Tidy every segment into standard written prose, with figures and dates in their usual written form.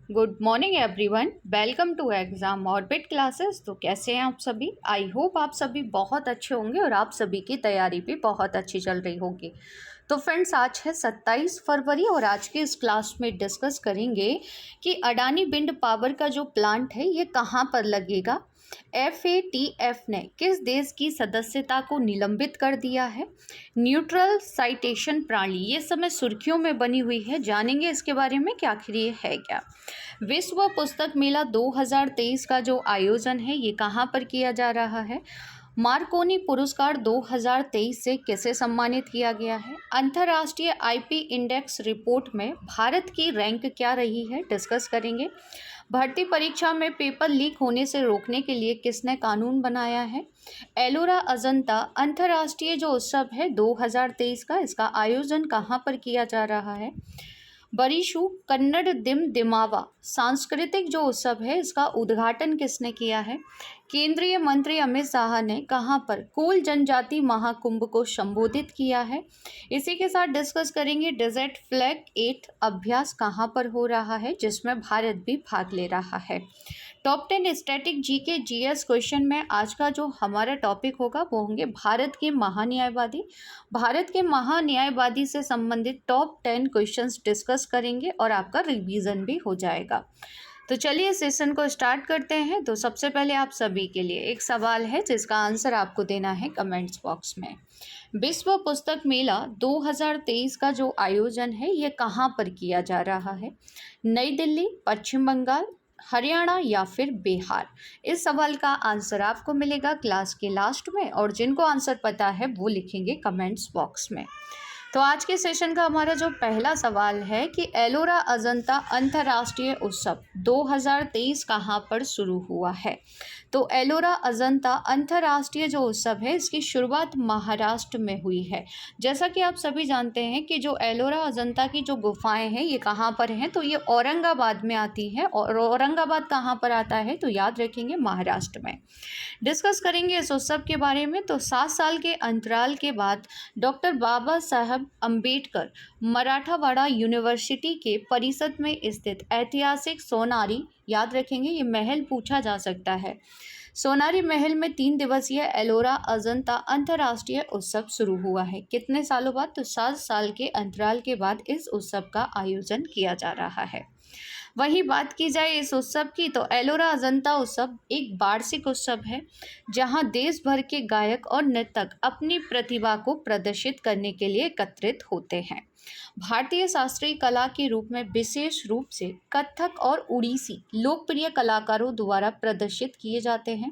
Good morning everyone. Welcome to exam orbit classes. तो कैसे हैं आप सभी? आई होप आप सभी बहुत अच्छे होंगे और आप सभी की तैयारी भी बहुत अच्छी चल रही होगी। तो फ्रेंड्स, आज है 27 फरवरी और आज के इस क्लास में डिस्कस करेंगे कि अडानी विंड पावर का जो प्लांट है ये कहाँ पर लगेगा, FATF ने किस देश की सदस्यता को निलंबित कर दिया है, न्यूट्रल साइटेशन प्रणाली ये समय सुर्खियों में बनी हुई है, जानेंगे इसके बारे में कि आखिर ये है क्या। विश्व पुस्तक मेला 2023 का जो आयोजन है ये कहाँ पर किया जा रहा है, मार्कोनी पुरस्कार 2023 से किसे सम्मानित किया गया है, अंतर्राष्ट्रीय IP इंडेक्स रिपोर्ट में भारत की रैंक क्या रही है, डिस्कस करेंगे। भर्ती परीक्षा में पेपर लीक होने से रोकने के लिए किसने कानून बनाया है, एलोरा अजंता अंतर्राष्ट्रीय जो उत्सव है 2023 का, इसका आयोजन कहाँ पर किया जा रहा है, बरीशु कन्नड़ दिमावा सांस्कृतिक जो उत्सव है इसका उद्घाटन किसने किया है, केंद्रीय मंत्री अमित शाह ने कहां पर कोल जनजाति महाकुंभ को संबोधित किया है। इसी के साथ डिस्कस करेंगे डेजर्ट फ्लैग 8 अभ्यास कहां पर हो रहा है जिसमें भारत भी भाग ले रहा है। Top 10 static GK GS question में आज का जो हमारा टॉपिक होगा वो होंगे भारत के महान्यायवादी। भारत के महान्यायवादी से संबंधित टॉप 10 क्वेश्चंस डिस्कस करेंगे और आपका रिवीजन भी हो जाएगा। तो चलिए सेशन को स्टार्ट करते हैं। तो सबसे पहले आप सभी के लिए एक सवाल है जिसका आंसर आपको देना है कमेंट्स बॉक्स में। विश्व पुस्तक मेला 2023 का जो आयोजन है ये कहाँ पर किया जा रहा है, नई दिल्ली, पश्चिम बंगाल, हरियाणा या फिर बिहार। इस सवाल का आंसर आपको मिलेगा क्लास के लास्ट में और जिनको आंसर पता है वो लिखेंगे कमेंट्स बॉक्स में। तो आज के सेशन का हमारा जो पहला सवाल है कि एलोरा अजंता अंतर्राष्ट्रीय उत्सव 2023 कहाँ पर शुरू हुआ है। तो एलोरा अजंता अंतर्राष्ट्रीय जो उत्सव है इसकी शुरुआत महाराष्ट्र में हुई है। जैसा कि आप सभी जानते हैं कि जो एलोरा अजंता की जो गुफाएं हैं ये कहाँ पर हैं, तो ये औरंगाबाद में आती है। और औरंगाबाद कहाँ पर आता है, तो याद रखेंगे महाराष्ट्र में। डिस्कस करेंगे इस उत्सव के बारे में। तो 7 साल के अंतराल के बाद डॉक्टर बाबा साहब अम्बेडकर मराठावाड़ा यूनिवर्सिटी के परिसर में स्थित ऐतिहासिक सोनारी, याद रखेंगे ये महल पूछा जा सकता है, सोनारी महल में 3 दिवसीय एलोरा अजंता अंतर्राष्ट्रीय उत्सव शुरू हुआ है। कितने सालों बाद, तो 7 साल के अंतराल के बाद इस उत्सव का आयोजन किया जा रहा है। वहीं बात की जाए इस उत्सव की, तो एलोरा अजंता उत्सव एक वार्षिक उत्सव है जहां देश भर के गायक और नर्तक अपनी प्रतिभा को प्रदर्शित करने के लिए एकत्रित होते हैं। भारतीय शास्त्रीय कला के रूप में विशेष रूप से कथक और उड़ीसी लोकप्रिय कलाकारों द्वारा प्रदर्शित किए जाते हैं।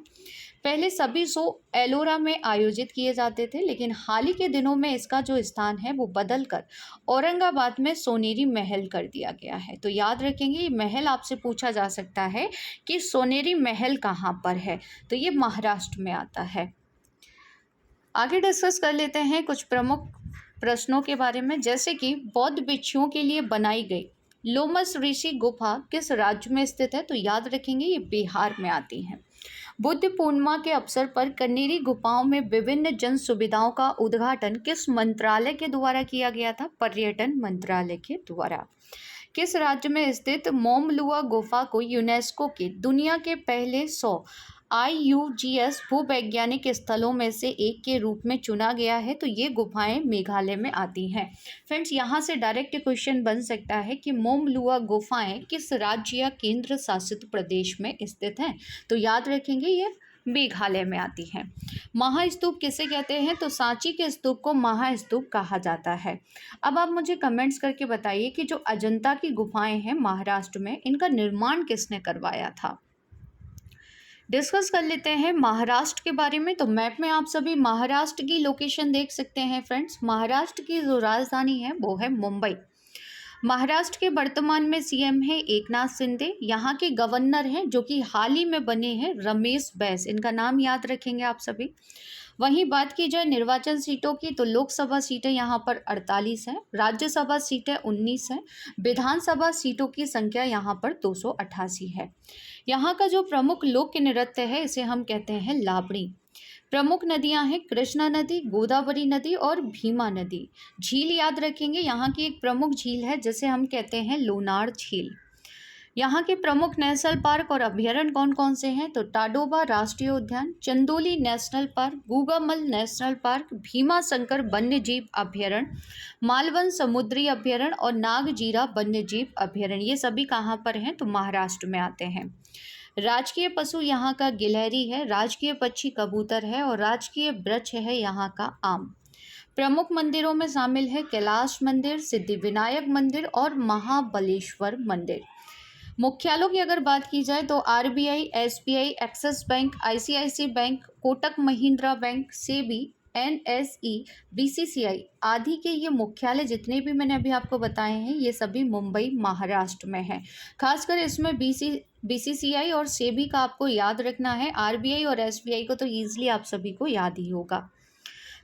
पहले सभी शो एलोरा में आयोजित किए जाते थे, लेकिन हाल ही के दिनों में इसका जो स्थान है वो बदलकर औरंगाबाद में सोनेरी महल कर दिया गया है। तो याद रखेंगे ये महल आपसे पूछा जा सकता है कि सोनेरी महल कहाँ पर है, तो ये महाराष्ट्र में आता है। आगे डिस्कस कर लेते हैं कुछ प्रमुख प्रश्नों के बारे में, जैसे कि बौद्ध भिक्षुओं के लिए बनाई गई लोमस ऋषि गुफा किस राज्य में स्थित है, तो याद रखेंगे ये बिहार में आती हैं। बुद्ध पूर्णिमा के अवसर पर कनेरी गुफाओं में विभिन्न जन सुविधाओं का उद्घाटन किस मंत्रालय के द्वारा किया गया था, पर्यटन मंत्रालय के द्वारा। किस राज्य में स्थित मोमलुआ गुफा को यूनेस्को के दुनिया के पहले 100 IUGS भूवैज्ञानिक स्थलों में से एक के रूप में चुना गया है, तो ये गुफाएं मेघालय में आती हैं। फ्रेंड्स, यहाँ से डायरेक्ट क्वेश्चन बन सकता है कि मोमलुआ गुफाएं किस राज्य या केंद्र शासित प्रदेश में स्थित हैं, तो याद रखेंगे ये मेघालय में आती हैं। महास्तूप किसे कहते हैं, तो सांची के स्तूप को महास्तूप कहा जाता है। अब आप मुझे कमेंट्स करके बताइए कि जो अजंता की गुफाएं हैं महाराष्ट्र में, इनका निर्माण किसने करवाया था। डिस्कस कर लेते हैं महाराष्ट्र के बारे में। तो मैप में आप सभी महाराष्ट्र की लोकेशन देख सकते हैं। फ्रेंड्स, महाराष्ट्र की जो राजधानी है वो है मुंबई। महाराष्ट्र के वर्तमान में CM है एकनाथ शिंदे। यहाँ के गवर्नर हैं जो कि हाल ही में बने हैं रमेश बैस, इनका नाम याद रखेंगे आप सभी। वहीं बात की जाए निर्वाचन सीटों की, तो लोकसभा सीटें यहाँ पर 48 हैं, राज्यसभा सीटें 19 हैं, विधानसभा सीटों की संख्या यहाँ पर 288 है। यहाँ का जो प्रमुख लोक नृत्य है इसे हम कहते हैं लावणी। प्रमुख नदियां हैं कृष्णा नदी, गोदावरी नदी और भीमा नदी। झील याद रखेंगे, यहाँ की एक प्रमुख झील है जिसे हम कहते हैं लोनार झील। यहाँ के प्रमुख नेशनल पार्क और अभ्यारण्य कौन कौन से हैं? तो टाडोबा राष्ट्रीय उद्यान, Chandoli national park, Gugamal national park, Bhimashankar वन्यजीव अभ्यारण्य, मालवन समुद्री अभ्यारण्य और नागजीरा वन्यजीव अभ्यारण्य। ये सभी कहाँ पर हैं? तो महाराष्ट्र में आते हैं। राजकीय पशु यहाँ का गिलहरी है, राजकीय पक्षी कबूतर है और राजकीय वृक्ष है यहाँ का आम। प्रमुख मंदिरों में शामिल है कैलाश मंदिर, सिद्धिविनायक मंदिर और महाबलेश्वर मंदिर। मुख्यालयों की अगर बात की जाए तो RBI, SBI, Axis bank, ICIC bank, Kotak Mahindra bank, SEBI, NSE, BCCI आदि के ये मुख्यालय जितने भी मैंने अभी आपको बताए हैं ये सभी मुंबई महाराष्ट्र में हैं। खासकर इसमें बीसीसीआई और सेबी का आपको याद रखना है। आरबीआई और एसबीआई को तो ईजिली आप सभी को याद ही होगा।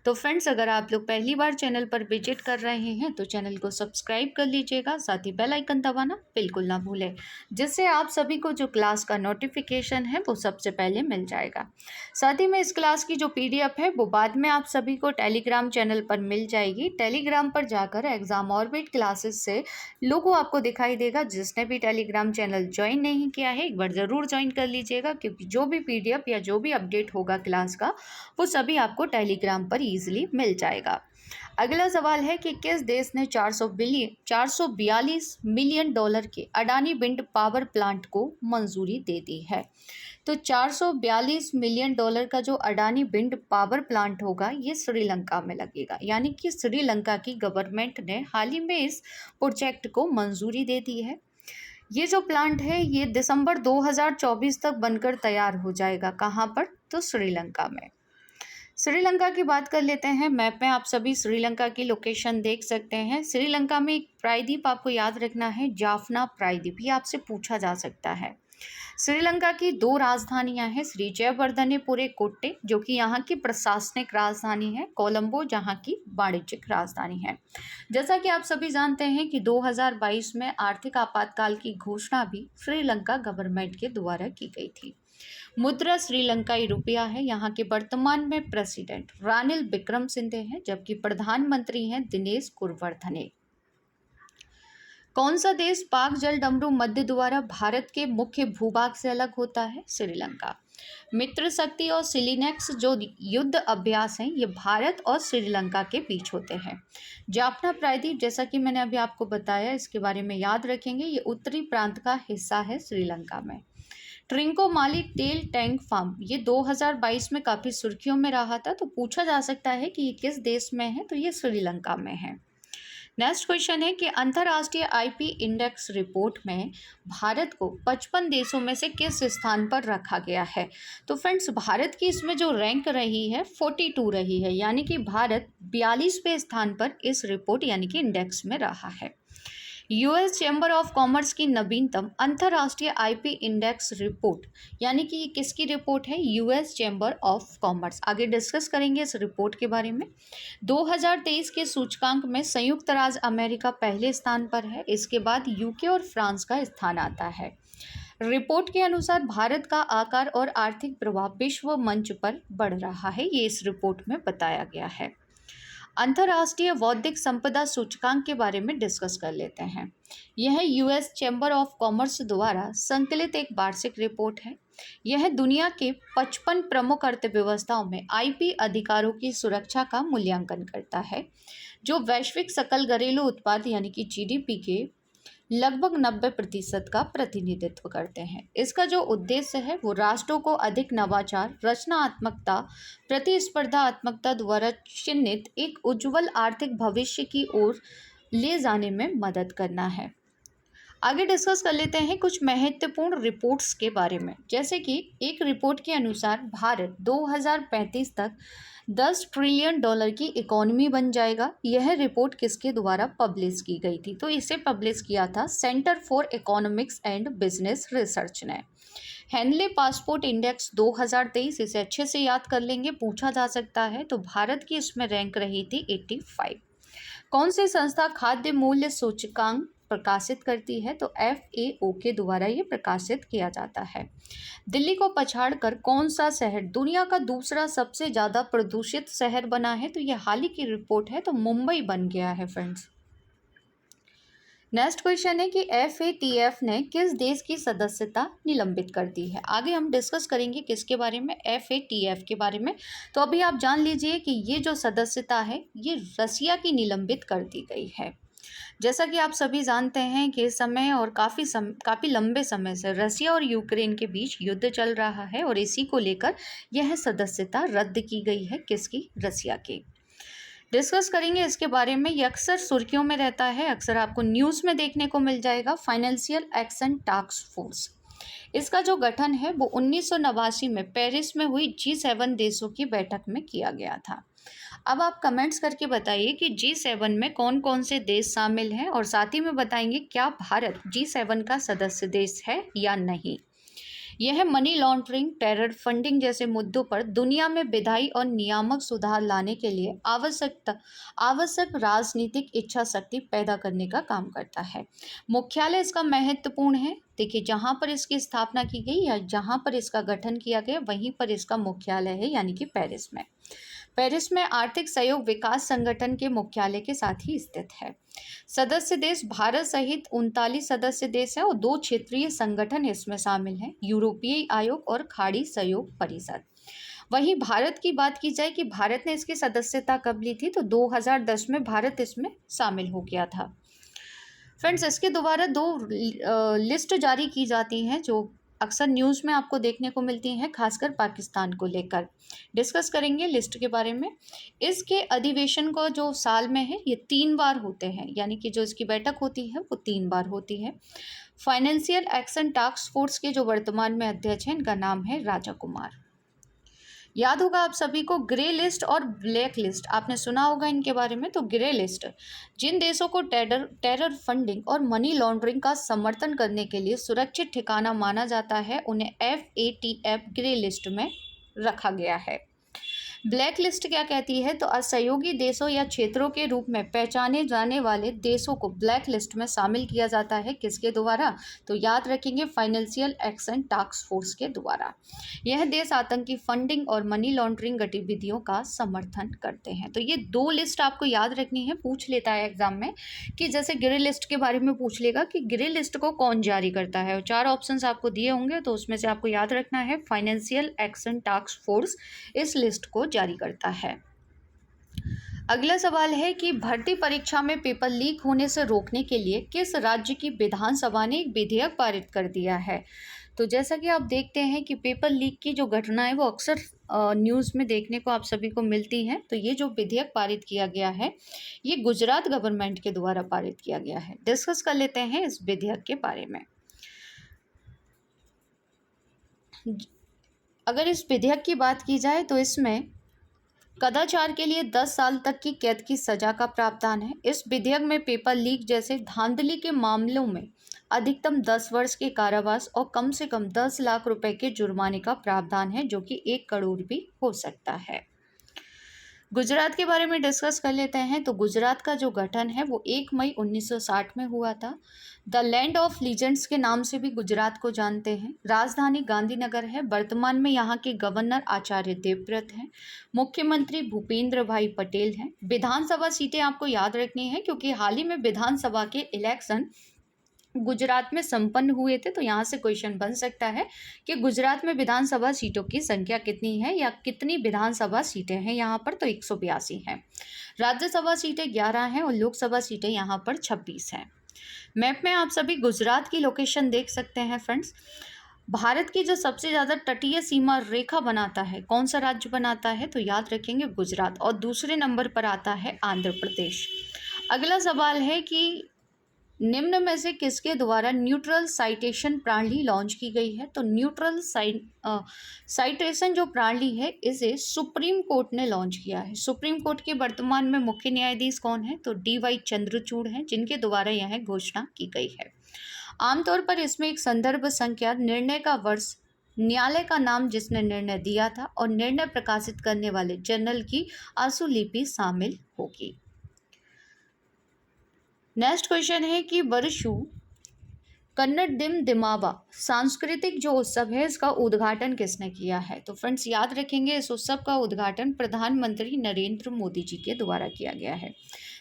तो फ्रेंड्स, अगर आप लोग पहली बार चैनल पर विजिट कर रहे हैं तो चैनल को सब्सक्राइब कर लीजिएगा, साथ ही बेल आइकन दबाना बिल्कुल ना भूलें, जिससे आप सभी को जो क्लास का नोटिफिकेशन है वो सबसे पहले मिल जाएगा। साथ ही में इस क्लास की जो पीडीएफ है वो बाद में आप सभी को टेलीग्राम चैनल पर मिल जाएगी। टेलीग्राम पर जाकर एग्जाम ऑर्बिट क्लासेस से लोगो आपको दिखाई देगा। जिसने भी टेलीग्राम चैनल ज्वाइन नहीं किया है एक बार ज़रूर ज्वाइन कर लीजिएगा, क्योंकि जो भी पीडीएफ या जो भी अपडेट होगा क्लास का वो सभी आपको टेलीग्राम पर ईजिली मिल जाएगा। अगला सवाल है कि किस देश ने 442 मिलियन डॉलर के अडानी विंड पावर प्लांट को मंजूरी दे दी है? तो 442 मिलियन डॉलर का जो अडानी विंड पावर प्लांट होगा ये श्रीलंका में लगेगा, यानी कि श्रीलंका की गवर्नमेंट ने हाल ही में इस प्रोजेक्ट को मंजूरी दे दी है। ये जो प्लांट है ये दिसंबर 2024 तक बनकर तैयार हो जाएगा। कहाँ पर? तो श्रीलंका में। श्रीलंका की बात कर लेते हैं। मैप में आप सभी श्रीलंका की लोकेशन देख सकते हैं। श्रीलंका में एक प्रायद्वीप आपको याद रखना है, जाफना प्रायद्वीप, ये आपसे पूछा जा सकता है। श्रीलंका की 2 राजधानियां हैं, श्री जयवर्धनेपुरे कोट्टे जो कि यहाँ की प्रशासनिक राजधानी है, कोलंबो जहाँ की वाणिज्यिक राजधानी है। जैसा कि आप सभी जानते हैं कि 2022 में आर्थिक आपातकाल की घोषणा भी श्रीलंका गवर्नमेंट के द्वारा की गई थी। मुद्रा श्रीलंकाई रुपया है। यहाँ के वर्तमान में प्रेसिडेंट रानिल विक्रमसिंघे हैं, जबकि प्रधानमंत्री हैं दिनेश गुणवर्धने। कौन सा देश पाक जल डमरू मध्य द्वारा भारत के मुख्य भूभाग से अलग होता है? श्रीलंका। मित्र शक्ति और सिलिनेक्स जो युद्ध अभ्यास हैं ये भारत और श्रीलंका के बीच होते हैं। जाफना प्रायद्वीप, जैसा कि मैंने अभी आपको बताया, इसके बारे में याद रखेंगे, ये उत्तरी प्रांत का हिस्सा है श्रीलंका में। ट्रिंकोमाली टेल टैंक फार्म ये 2022 में काफ़ी सुर्खियों में रहा था, तो पूछा जा सकता है कि ये किस देश में है? तो ये श्रीलंका में है। नेक्स्ट क्वेश्चन है कि अंतर्राष्ट्रीय आईपी इंडेक्स रिपोर्ट में भारत को 55 देशों में से किस स्थान पर रखा गया है? तो फ्रेंड्स, भारत की इसमें जो रैंक रही है 42 रही है, यानी कि भारत 42वें स्थान पर इस रिपोर्ट यानी कि इंडेक्स में रहा है। यूएस चैम्बर ऑफ कॉमर्स की नवीनतम अंतर्राष्ट्रीय आईपी इंडेक्स रिपोर्ट, यानी कि ये किसकी रिपोर्ट है? US chamber of commerce. आगे डिस्कस करेंगे इस रिपोर्ट के बारे में। 2023 के सूचकांक में संयुक्त राज्य अमेरिका पहले स्थान पर है, इसके बाद यूके और फ्रांस का स्थान आता है। रिपोर्ट के अनुसार भारत का आकार और आर्थिक प्रभाव विश्व मंच पर बढ़ रहा है, ये इस रिपोर्ट में बताया गया है। अंतर्राष्ट्रीय बौद्धिक संपदा सूचकांक के बारे में डिस्कस कर लेते हैं। यह यूएस चैम्बर ऑफ कॉमर्स द्वारा संकलित एक वार्षिक रिपोर्ट है। यह दुनिया के 55 प्रमुख अर्थव्यवस्थाओं में आईपी अधिकारों की सुरक्षा का मूल्यांकन करता है, जो वैश्विक सकल घरेलू उत्पाद यानी कि जीडीपी के लगभग 90% का प्रतिनिधित्व करते हैं। इसका जो उद्देश्य है वो राष्ट्रों को अधिक नवाचार, रचनात्मकता, प्रतिस्पर्धात्मकता द्वारा चिन्हित एक उज्ज्वल आर्थिक भविष्य की ओर ले जाने में मदद करना है। आगे डिस्कस कर लेते हैं कुछ महत्वपूर्ण रिपोर्ट्स के बारे में। जैसे कि एक रिपोर्ट के अनुसार भारत 2035 तक 10 ट्रिलियन डॉलर की इकोनॉमी बन जाएगा। यह रिपोर्ट किसके द्वारा पब्लिश की गई थी? तो इसे पब्लिश किया था centre for economics and business research ने। हेनले पासपोर्ट इंडेक्स 2023, इसे अच्छे से याद कर लेंगे, पूछा जा सकता है। तो भारत की इसमें रैंक रही थी 85। कौन सी संस्था खाद्य मूल्य सूचकांक प्रकाशित करती है? तो FAO के द्वारा ये प्रकाशित किया जाता है। दिल्ली को पछाड़कर कौन सा शहर दुनिया का दूसरा सबसे ज़्यादा प्रदूषित शहर बना है? तो ये हाल ही की रिपोर्ट है, तो मुंबई बन गया है फ्रेंड्स। नेक्स्ट क्वेश्चन है कि FATF ने किस देश की सदस्यता निलंबित कर दी है। आगे हम डिस्कस करेंगे किसके बारे में, FATF के बारे में। तो अभी आप जान लीजिए कि ये जो सदस्यता है ये रसिया की निलंबित कर दी गई है। जैसा कि आप सभी जानते हैं कि इस समय और काफ़ी लंबे समय से रसिया और यूक्रेन के बीच युद्ध चल रहा है और इसी को लेकर यह सदस्यता रद्द की गई है। किसकी? रसिया की। डिस्कस करेंगे इसके बारे में। ये अक्सर सुर्खियों में रहता है, अक्सर आपको न्यूज़ में देखने को मिल जाएगा। फाइनेंशियल एक्शन टास्क फोर्स, इसका जो गठन है वो 1989 में पेरिस में हुई G7 देशों की बैठक में किया गया था। अब आप कमेंट्स करके बताइए कि G7 में कौन कौन से देश शामिल हैं और साथ ही में बताएंगे क्या भारत G7 का सदस्य देश है या नहीं। यह मनी लॉन्ड्रिंग, टेरर फंडिंग जैसे मुद्दों पर दुनिया में विधायी और नियामक सुधार लाने के लिए आवश्यक राजनीतिक इच्छा शक्ति पैदा करने का काम करता है। मुख्यालय इसका महत्वपूर्ण है। देखिए, जहाँ पर इसकी स्थापना की गई या जहाँ पर इसका गठन किया गया वहीं पर इसका मुख्यालय है, यानी कि पेरिस में। पेरिस में आर्थिक सहयोग विकास संगठन के मुख्यालय के साथ ही स्थित है। सदस्य देश भारत सहित 39 सदस्य देश है और 2 क्षेत्रीय संगठन इसमें शामिल हैं, यूरोपीय आयोग और खाड़ी सहयोग परिषद। वहीं भारत की बात की जाए कि भारत ने इसकी सदस्यता कब ली थी, तो 2010 में भारत इसमें शामिल हो गया था। फ्रेंड्स, इसके दोबारा 2 लिस्ट जारी की जाती हैं जो अक्सर न्यूज़ में आपको देखने को मिलती हैं, खासकर पाकिस्तान को लेकर। डिस्कस करेंगे लिस्ट के बारे में। इसके अधिवेशन को जो साल में है ये 3 बार होते हैं, यानी कि जो इसकी बैठक होती है वो 3 बार होती है। फाइनेंशियल एक्शन टास्क फोर्स के जो वर्तमान में अध्यक्ष हैं इनका नाम है राजा कुमार। याद होगा आप सभी को ग्रे लिस्ट और ब्लैक लिस्ट, आपने सुना होगा इनके बारे में। तो ग्रे लिस्ट जिन देशों को टेरर फंडिंग और मनी लॉन्ड्रिंग का समर्थन करने के लिए सुरक्षित ठिकाना माना जाता है उन्हें FATF ग्रे लिस्ट में रखा गया है। ब्लैक लिस्ट क्या कहती है, तो असहयोगी देशों या क्षेत्रों के रूप में पहचाने जाने वाले देशों को ब्लैक लिस्ट में शामिल किया जाता है। किसके द्वारा, तो याद रखेंगे फाइनेंशियल एक्शन टास्क फोर्स के द्वारा। यह देश आतंकी फंडिंग और मनी लॉन्ड्रिंग गतिविधियों का समर्थन करते हैं। तो ये 2 लिस्ट आपको याद रखनी है, पूछ लेता है एग्जाम में कि जैसे ग्रे लिस्ट के बारे में पूछ लेगा कि ग्रे लिस्ट को कौन जारी करता है। 4 ऑप्शंस आपको दिए होंगे तो उसमें से आपको याद रखना है फाइनेंशियल एक्शन टास्क फोर्स इस लिस्ट को जारी करता है। अगला सवाल है कि भर्ती परीक्षा में पेपर लीक होने से रोकने के लिए किस राज्य की विधानसभा ने एक विधेयक पारित कर दिया है। तो जैसा कि आप देखते हैं कि पेपर लीक की जो घटना है वो अक्सर न्यूज़ में देखने को आप सभी को मिलती हैं। तो ये जो विधेयक पारित किया गया है ये गुजरात गवर्नमेंट के द्वारा पारित किया गया है। डिस्कस कर लेते हैं इस विधेयक के बारे में। अगर इस विधेयक की बात की जाए तो इसमें कदाचार के लिए 10 साल तक की कैद की सजा का प्रावधान है। इस विधेयक में पेपर लीक जैसे धांधली के मामलों में अधिकतम 10 वर्ष के कारावास और कम से कम 10 लाख रुपए के जुर्माने का प्रावधान है, जो कि 1 करोड़ भी हो सकता है। गुजरात के बारे में डिस्कस कर लेते हैं। तो गुजरात का जो गठन है वो 1 मई 1960 में हुआ था। द लैंड ऑफ लीजेंड्स के नाम से भी गुजरात को जानते हैं। राजधानी गांधीनगर है। वर्तमान में यहाँ के गवर्नर आचार्य देवव्रत हैं। मुख्यमंत्री भूपेंद्र भाई पटेल हैं। विधानसभा सीटें आपको याद रखनी है क्योंकि हाल ही में विधानसभा के इलेक्शन गुजरात में संपन्न हुए थे। तो यहाँ से क्वेश्चन बन सकता है कि गुजरात में विधानसभा सीटों की संख्या कितनी है या कितनी विधानसभा सीटें हैं यहाँ पर, तो 182 हैं। राज्यसभा सीटें 11 हैं और लोकसभा सीटें यहाँ पर 26 हैं। मैप में आप सभी गुजरात की लोकेशन देख सकते हैं। फ्रेंड्स, भारत की जो सबसे ज़्यादा तटीय सीमा रेखा बनाता है, कौन सा राज्य बनाता है, तो याद रखेंगे गुजरात, और दूसरे नंबर पर आता है आंध्र प्रदेश। अगला सवाल है कि निम्न में से किसके द्वारा न्यूट्रल साइटेशन प्रणाली लॉन्च की गई है। तो न्यूट्रल साइटेशन जो प्रणाली है इसे सुप्रीम कोर्ट ने लॉन्च किया है। सुप्रीम कोर्ट के वर्तमान में मुख्य न्यायाधीश कौन है, तो DY चंद्रचूड़ हैं, जिनके द्वारा यह घोषणा की गई है। आमतौर पर इसमें एक संदर्भ संख्या, निर्णय का वर्ष, न्यायालय का नाम जिसने निर्णय दिया था और निर्णय प्रकाशित करने वाले जर्नल की आशुलिपि शामिल होगी। नेक्स्ट क्वेश्चन है कि वर्षु कन्नडिम दिमावा सांस्कृतिक जो उत्सव है इसका उद्घाटन किसने किया है। तो फ्रेंड्स, याद रखेंगे इस उत्सव का उद्घाटन प्रधानमंत्री नरेंद्र मोदी जी के द्वारा किया गया है।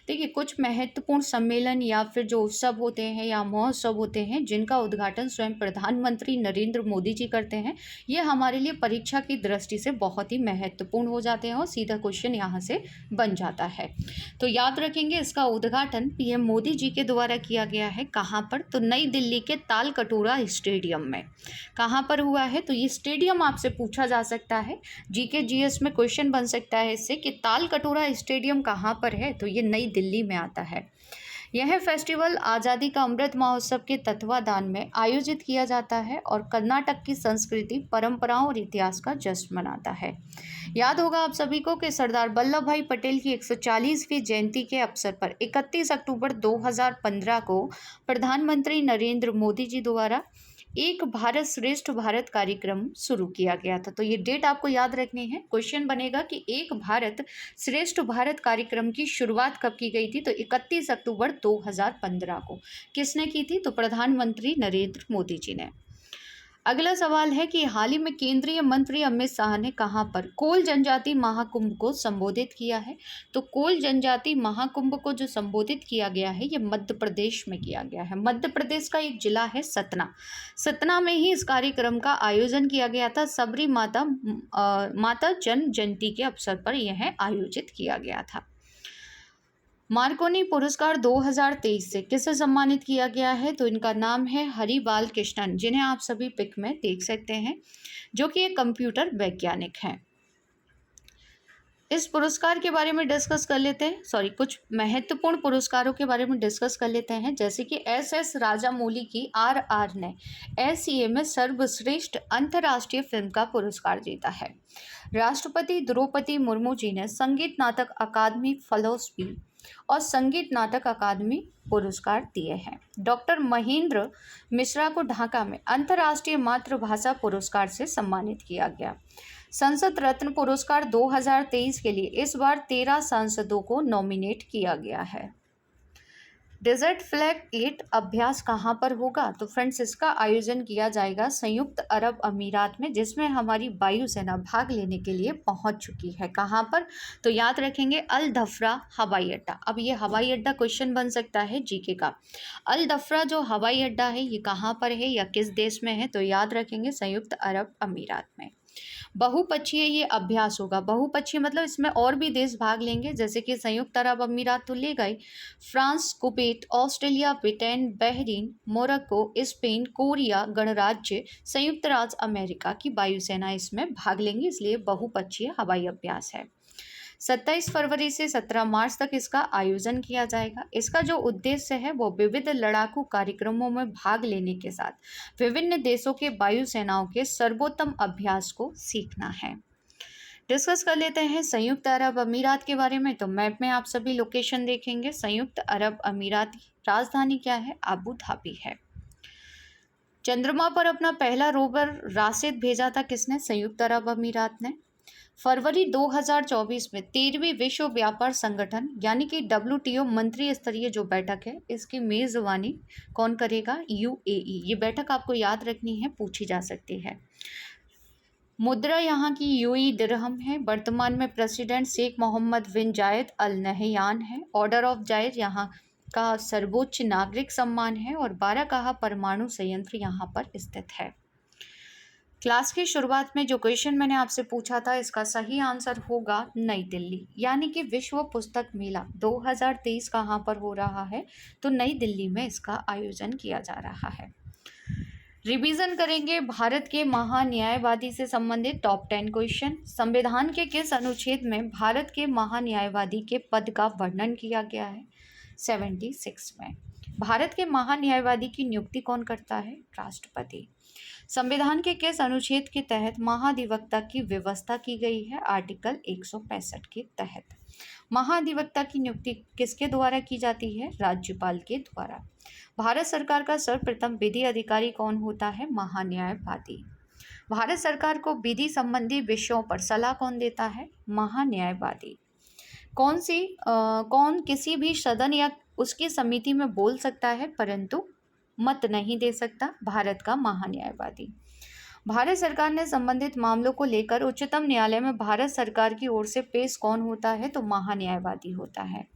देखिए, कुछ महत्वपूर्ण सम्मेलन या फिर जो उत्सव होते हैं या महोत्सव होते हैं जिनका उद्घाटन स्वयं प्रधानमंत्री नरेंद्र मोदी जी करते हैं, ये हमारे लिए परीक्षा की दृष्टि से बहुत ही महत्वपूर्ण हो जाते हैं और सीधा क्वेश्चन यहाँ से बन जाता है। तो याद रखेंगे, इसका उद्घाटन पीएम मोदी जी के द्वारा किया गया है। कहाँ पर? तो नई दिल्ली के तालकटोरा स्टेडियम में। कहाँ पर हुआ है? तो ये स्टेडियम आपसे पूछा जा सकता है, जीके जीएस में क्वेश्चन बन सकता है इससे कि तालकटोरा स्टेडियम कहाँ पर है, तो ये नई दिल्ली में आता है। यह फेस्टिवल आज़ादी का अमृत महोत्सव के तत्वाधान में आयोजित किया जाता है और कर्नाटक की संस्कृति, परंपराओं और इतिहास का जश्न मनाता है। याद होगा आप सभी को कि सरदार वल्लभ भाई पटेल की 140वीं जयंती के अवसर पर 31 अक्टूबर 2015 को प्रधानमंत्री नरेंद्र मोदी जी द्वारा एक भारत श्रेष्ठ भारत कार्यक्रम शुरू किया गया था। तो ये डेट आपको याद रखनी है। क्वेश्चन बनेगा कि एक भारत श्रेष्ठ भारत कार्यक्रम की शुरुआत कब की गई थी, तो 31 अक्टूबर 2015 को। किसने की थी? तो प्रधानमंत्री नरेंद्र मोदी जी ने। अगला सवाल है कि हाल ही में केंद्रीय मंत्री अमित शाह ने कहाँ पर कोल जनजाति महाकुंभ को संबोधित किया है? तो कोल जनजाति महाकुंभ को जो संबोधित किया गया है ये मध्य प्रदेश में किया गया है। मध्य प्रदेश का एक जिला है सतना। सतना में ही इस कार्यक्रम का आयोजन किया गया था। सबरी माता जन्म जयंती के अवसर पर यह आयोजित किया गया था। मार्कोनी पुरस्कार 2023 से किसे सम्मानित किया गया है? तो इनका नाम है हरि बाल कृष्णन, जिन्हें आप सभी पिक में देख सकते हैं, जो कि एक कंप्यूटर वैज्ञानिक हैं। इस पुरस्कार के बारे में डिस्कस कर लेते हैं, कुछ महत्वपूर्ण पुरस्कारों के बारे में डिस्कस कर लेते हैं, जैसे कि एस राजामौली की RR ने SCA में सर्वश्रेष्ठ अंतर्राष्ट्रीय फिल्म का पुरस्कार जीता है। राष्ट्रपति द्रौपदी मुर्मू जी ने संगीत नाटक अकादमी फेलोशिप और संगीत नाटक अकादमी पुरस्कार दिए हैं। डॉक्टर महेंद्र मिश्रा को ढाका में अंतर्राष्ट्रीय मातृभाषा पुरस्कार से सम्मानित किया गया। संसद रत्न पुरस्कार 2023 के लिए इस बार 13 सांसदों को नॉमिनेट किया गया है। डेजर्ट फ्लैग 8 अभ्यास कहाँ पर होगा? तो फ्रेंड्स, इसका आयोजन किया जाएगा संयुक्त अरब अमीरात में, जिसमें हमारी वायुसेना भाग लेने के लिए पहुंच चुकी है। कहाँ पर? तो याद रखेंगे अल धफ्रा हवाई अड्डा। अब ये हवाई अड्डा क्वेश्चन बन सकता है जीके का। अल धफ्रा जो हवाई अड्डा है ये कहाँ पर है या किस देश में है? तो याद रखेंगे संयुक्त अरब अमीरात में। बहुपक्षीय ये अभ्यास होगा। बहुपक्षीय मतलब इसमें और भी देश भाग लेंगे, जैसे कि संयुक्त अरब अमीरात तो ले गए, France, Kuwait, Australia, Britain, Bahrain, Morocco, Spain, Korea गणराज्य, संयुक्त राज्य अमेरिका की वायुसेना इसमें भाग लेंगी, इसलिए बहुपक्षीय हवाई अभ्यास है। 27 फरवरी से 17 मार्च तक इसका आयोजन किया जाएगा। इसका जो उद्देश्य है वो विविध लड़ाकू कार्यक्रमों में भाग लेने के साथ विभिन्न देशों के वायुसेनाओं के सर्वोत्तम अभ्यास को सीखना है। डिस्कस कर लेते हैं संयुक्त अरब अमीरात के बारे में। तो मैप में आप सभी लोकेशन देखेंगे। संयुक्त अरब अमीरात की राजधानी क्या है? अबू धाबी है। चंद्रमा पर अपना पहला रोवर राशिद भेजा था किसने? संयुक्त अरब अमीरात ने। फरवरी 2024 में 13वीं विश्व व्यापार संगठन यानी कि WTO मंत्री स्तरीय जो बैठक है, इसकी मेजबानी कौन करेगा? UAE। ये बैठक आपको याद रखनी है, पूछी जा सकती है। मुद्रा यहाँ की UAE दिरहम है। वर्तमान में प्रेसिडेंट शेख मोहम्मद बिन जायद अल नहयान है। ऑर्डर ऑफ जायद यहाँ का सर्वोच्च नागरिक सम्मान है और बाराकाहा परमाणु संयंत्र यहाँ पर स्थित है। क्लास की शुरुआत में जो क्वेश्चन मैंने आपसे पूछा था, इसका सही आंसर होगा नई दिल्ली, यानी कि विश्व पुस्तक मेला 2023 कहाँ पर हो रहा है? तो नई दिल्ली में इसका आयोजन किया जा रहा है। रिवीजन करेंगे भारत के महान्यायवादी से संबंधित टॉप 10 क्वेश्चन। संविधान के किस अनुच्छेद में भारत के महान्यायवादी के पद का वर्णन किया गया है? 76 में। भारत के महान्यायवादी की नियुक्ति कौन करता है? राष्ट्रपति। संविधान के किस अनुच्छेद के तहत महाधिवक्ता की व्यवस्था की गई है? आर्टिकल 165 के तहत। महाधिवक्ता की नियुक्ति किसके द्वारा की जाती है? राज्यपाल के द्वारा। भारत सरकार का सर्वप्रथम विधि अधिकारी कौन होता है? महान्यायवादी। भारत सरकार को विधि संबंधी विषयों पर सलाह कौन देता है? महान्यायवादी। कौन किसी भी सदन या उसकी समिति में बोल सकता है परंतु मत नहीं दे सकता? भारत का महान्यायवादी। भारत सरकार ने संबंधित मामलों को लेकर उच्चतम न्यायालय में भारत सरकार की ओर से पेश कौन होता है? तो महान्यायवादी होता है।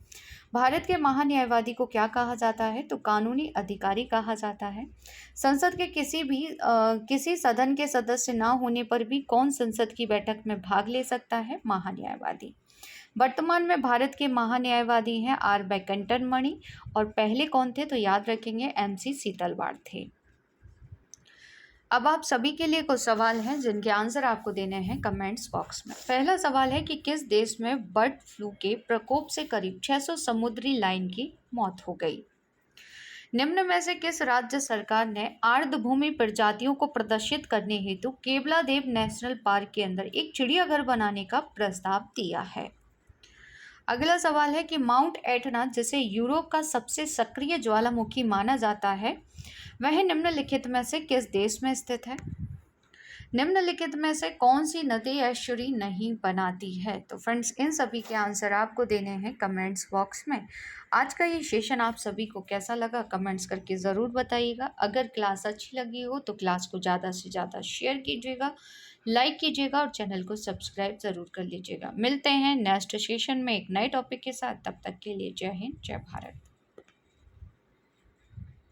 भारत के महान्यायवादी को क्या कहा जाता है? तो कानूनी अधिकारी कहा जाता है। संसद के किसी सदन के सदस्य ना होने पर भी कौन संसद की बैठक में भाग ले सकता है? महान्यायवादी। वर्तमान में भारत के महान्यायवादी हैं आर वेंकटन मणि, और पहले कौन थे? तो याद रखेंगे MC सीतलवाड़ थे। अब आप सभी के लिए कुछ सवाल हैं जिनके आंसर आपको देने हैं कमेंट्स बॉक्स में। पहला सवाल है कि किस देश में बर्ड फ्लू के प्रकोप से करीब 600 समुद्री लाइन की मौत हो गई? निम्न में से किस राज्य सरकार ने आर्द्रभूमि प्रजातियों को प्रदर्शित करने हेतु केवलादेव नेशनल पार्क के अंदर एक चिड़ियाघर बनाने का प्रस्ताव दिया है? अगला सवाल है कि माउंट एटना, जिसे यूरोप का सबसे सक्रिय ज्वालामुखी माना जाता है, वह निम्नलिखित में से किस देश में स्थित है? निम्नलिखित में से कौन सी नदी एस्चुरी नहीं बनाती है? तो फ्रेंड्स, इन सभी के आंसर आपको देने हैं कमेंट्स बॉक्स में। आज का ये सेशन आप सभी को कैसा लगा कमेंट्स करके ज़रूर बताइएगा। अगर क्लास अच्छी लगी हो तो क्लास को ज़्यादा से ज़्यादा शेयर कीजिएगा, लाइक कीजिएगा और चैनल को सब्सक्राइब ज़रूर कर लीजिएगा। मिलते हैं नेक्स्ट सेशन में एक नए टॉपिक के साथ। तब तक के लिए जय हिंद, जय भारत।